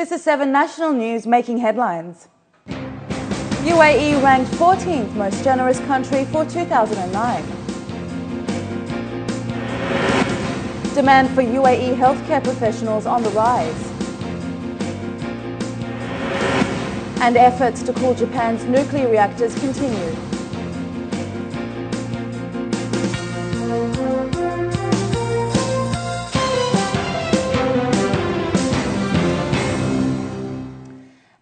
This is 7 National News making headlines. UAE ranked 14th most generous country for 2009. Demand for UAE healthcare professionals on the rise. And efforts to cool Japan's nuclear reactors continue.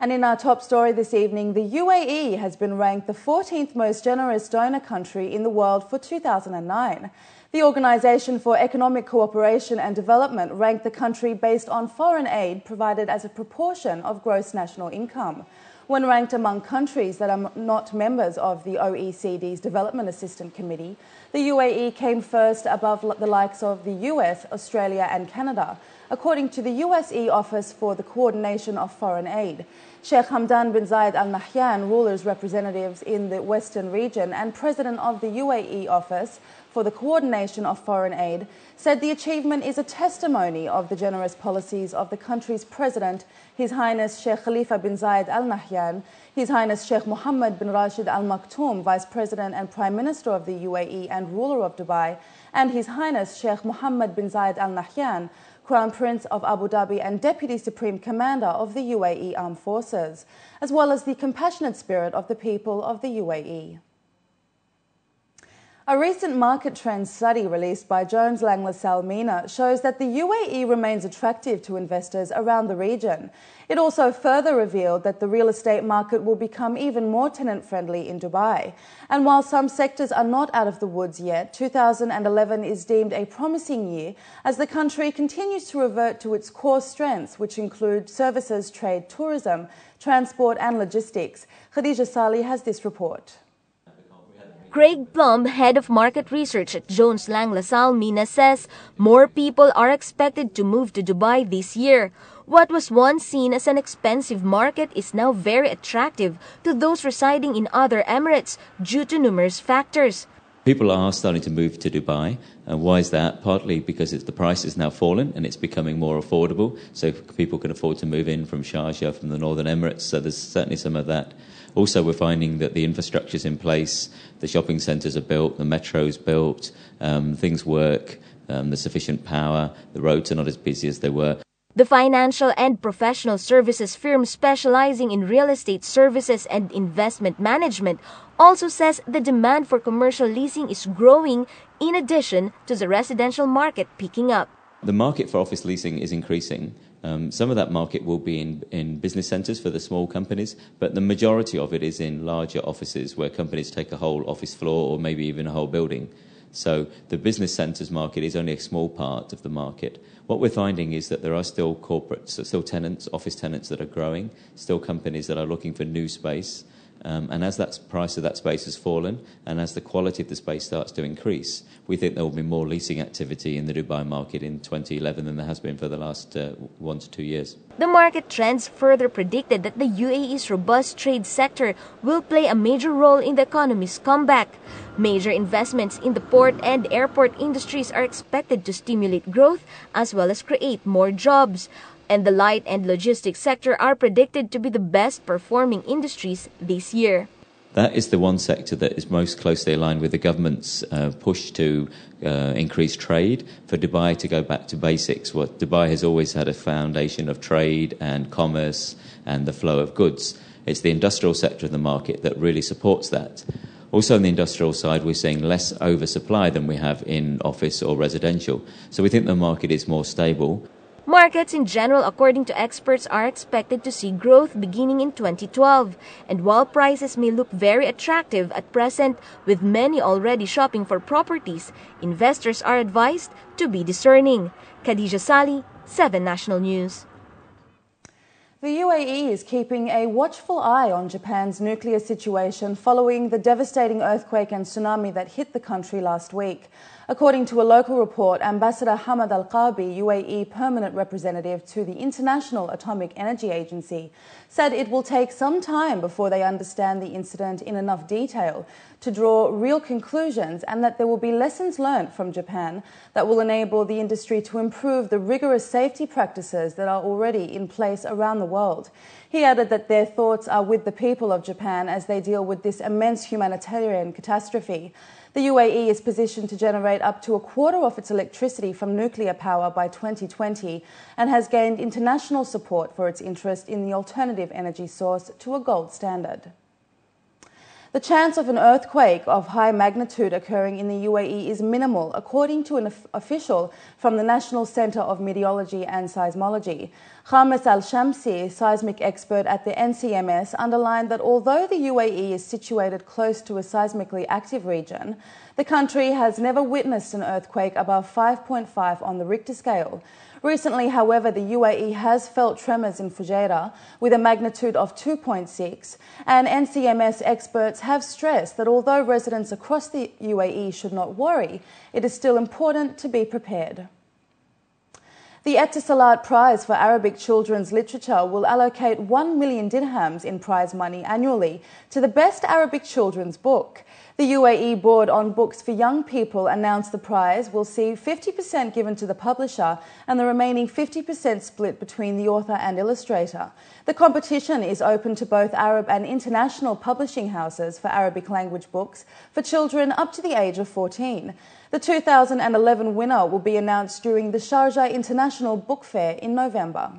And in our top story this evening, the UAE has been ranked the 14th most generous donor country in the world for 2009. The Organisation for Economic Cooperation and Development ranked the country based on foreign aid provided as a proportion of gross national income. When ranked among countries that are not members of the OECD's Development Assistance Committee, the UAE came first above the likes of the US, Australia and Canada, according to the USE Office for the Coordination of Foreign Aid. Sheikh Hamdan bin Zayed Al Nahyan, ruler's representatives in the Western region and president of the UAE Office for the Coordination of Foreign Aid, said the achievement is a testimony of the generous policies of the country's president, His Highness Sheikh Khalifa bin Zayed Al Nahyan, His Highness Sheikh Mohammed bin Rashid Al Maktoum, Vice President and Prime Minister of the UAE and ruler of Dubai, and His Highness Sheikh Mohammed bin Zayed Al Nahyan, Crown Prince of Abu Dhabi and Deputy Supreme Commander of the UAE Armed Forces, as well as the compassionate spirit of the people of the UAE. A recent market trends study released by Jones Lang LaSalle MENA shows that the UAE remains attractive to investors around the region. It also further revealed that the real estate market will become even more tenant-friendly in Dubai. And while some sectors are not out of the woods yet, 2011 is deemed a promising year as the country continues to revert to its core strengths, which include services, trade, tourism, transport and logistics. Khadija Salih has this report. Craig Plum, head of market research at Jones Lang LaSalle MENA, says more people are expected to move to Dubai this year. What was once seen as an expensive market is now very attractive to those residing in other Emirates due to numerous factors. People are starting to move to Dubai. Why is that? Partly because the price has now fallen and it's becoming more affordable, so people can afford to move in from Sharjah, from the Northern Emirates, so there's certainly some of that. Also, we're finding that the infrastructure's in place, the shopping centres are built, the metro's built, things work, there's sufficient power, the roads are not as busy as they were. The financial and professional services firm specializing in real estate services and investment management also says the demand for commercial leasing is growing in addition to the residential market picking up. The market for office leasing is increasing. Some of that market will be in business centres for the small companies, but the majority of it is in larger offices where companies take a whole office floor or maybe even a whole building. So the business centres market is only a small part of the market. What we're finding is that there are still corporates, still tenants, office tenants that are growing, still companies that are looking for new space. And as that price of that space has fallen and as the quality of the space starts to increase, we think there will be more leasing activity in the Dubai market in 2011 than there has been for the last 1 to 2 years. The market trends further predicted that the UAE's robust trade sector will play a major role in the economy's comeback. Major investments in the port and airport industries are expected to stimulate growth as well as create more jobs. And the light and logistics sector are predicted to be the best performing industries this year. That is the one sector that is most closely aligned with the government's push to increase trade, for Dubai to go back to basics. What Dubai has always had a foundation of trade and commerce and the flow of goods. It's the industrial sector of the market that really supports that. Also on the industrial side, we're seeing less oversupply than we have in office or residential. So we think the market is more stable. Markets in general, according to experts, are expected to see growth beginning in 2012. And while prices may look very attractive at present, with many already shopping for properties, investors are advised to be discerning. Khadija Salih, 7 National News. The UAE is keeping a watchful eye on Japan's nuclear situation following the devastating earthquake and tsunami that hit the country last week. According to a local report, Ambassador Hamad Al-Qabi, UAE permanent representative to the International Atomic Energy Agency, said it will take some time before they understand the incident in enough detail to draw real conclusions, and that there will be lessons learned from Japan that will enable the industry to improve the rigorous safety practices that are already in place around the world. He added that their thoughts are with the people of Japan as they deal with this immense humanitarian catastrophe. The UAE is positioned to generate up to a quarter of its electricity from nuclear power by 2020 and has gained international support for its interest in the alternative energy source to a gold standard. The chance of an earthquake of high magnitude occurring in the UAE is minimal, according to an official from the National Centre of Meteorology and Seismology. Khamis Al-Shamsi, seismic expert at the NCMS, underlined that although the UAE is situated close to a seismically active region, the country has never witnessed an earthquake above 5.5 on the Richter scale. Recently, however, the UAE has felt tremors in Fujairah with a magnitude of 2.6, and NCMS experts have stressed that although residents across the UAE should not worry, it is still important to be prepared. The Etisalat Prize for Arabic Children's Literature will allocate 1 million dirhams in prize money annually to the best Arabic children's book. The UAE Board on Books for Young People announced the prize will see 50% given to the publisher and the remaining 50% split between the author and illustrator. The competition is open to both Arab and international publishing houses for Arabic language books for children up to the age of 14. The 2011 winner will be announced during the Sharjah International Book Fair in November.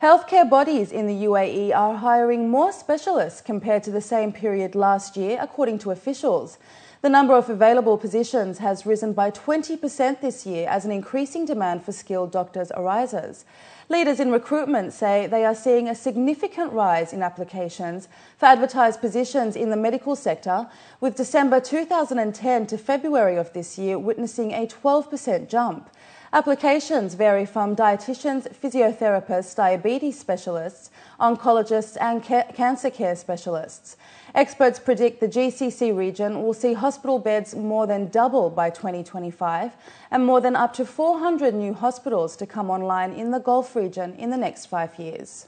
Healthcare bodies in the UAE are hiring more specialists compared to the same period last year, according to officials. The number of available positions has risen by 20% this year as an increasing demand for skilled doctors arises. Leaders in recruitment say they are seeing a significant rise in applications for advertised positions in the medical sector, with December 2010 to February of this year witnessing a 12% jump. Applications vary from dietitians, physiotherapists, diabetes specialists, oncologists and cancer care specialists. Experts predict the GCC region will see hospital beds more than double by 2025 and more than up to 400 new hospitals to come online in the Gulf region in the next 5 years.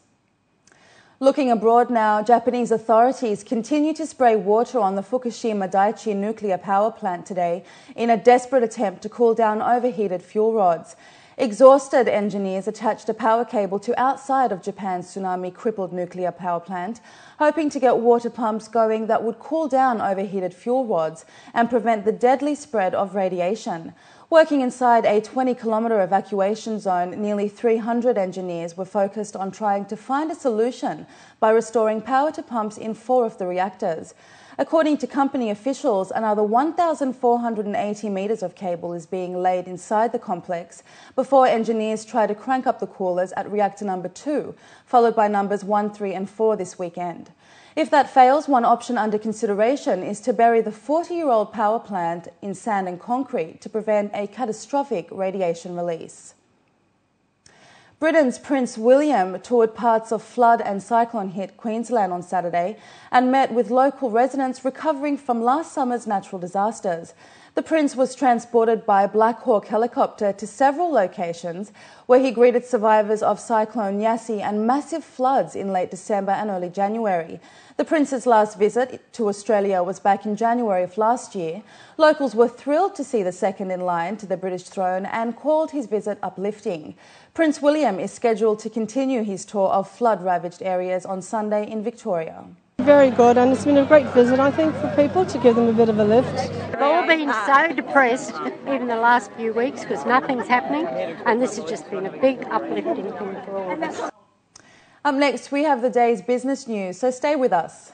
Looking abroad now, Japanese authorities continue to spray water on the Fukushima Daiichi nuclear power plant today in a desperate attempt to cool down overheated fuel rods. Exhausted engineers attached a power cable to outside of Japan's tsunami-crippled nuclear power plant, hoping to get water pumps going that would cool down overheated fuel rods and prevent the deadly spread of radiation. Working inside a 20-kilometre evacuation zone, nearly 300 engineers were focused on trying to find a solution by restoring power to pumps in 4 of the reactors. According to company officials, another 1,480 metres of cable is being laid inside the complex before engineers try to crank up the coolers at reactor number 2, followed by numbers 1, 3 and 4 this weekend. If that fails, one option under consideration is to bury the 40-year-old power plant in sand and concrete to prevent a catastrophic radiation release. Britain's Prince William toured parts of flood and cyclone-hit Queensland on Saturday and met with local residents recovering from last summer's natural disasters. The Prince was transported by Black Hawk helicopter to several locations where he greeted survivors of Cyclone Yasi and massive floods in late December and early January. The Prince's last visit to Australia was back in January of last year. Locals were thrilled to see the second in line to the British throne and called his visit uplifting. Prince William is scheduled to continue his tour of flood-ravaged areas on Sunday in Victoria. Very good, and it's been a great visit, I think, for people to give them a bit of a lift. We've all been so depressed, even the last few weeks, because nothing's happening, and this has just been a big uplifting thing for all of us. Up next, we have the day's business news, so stay with us.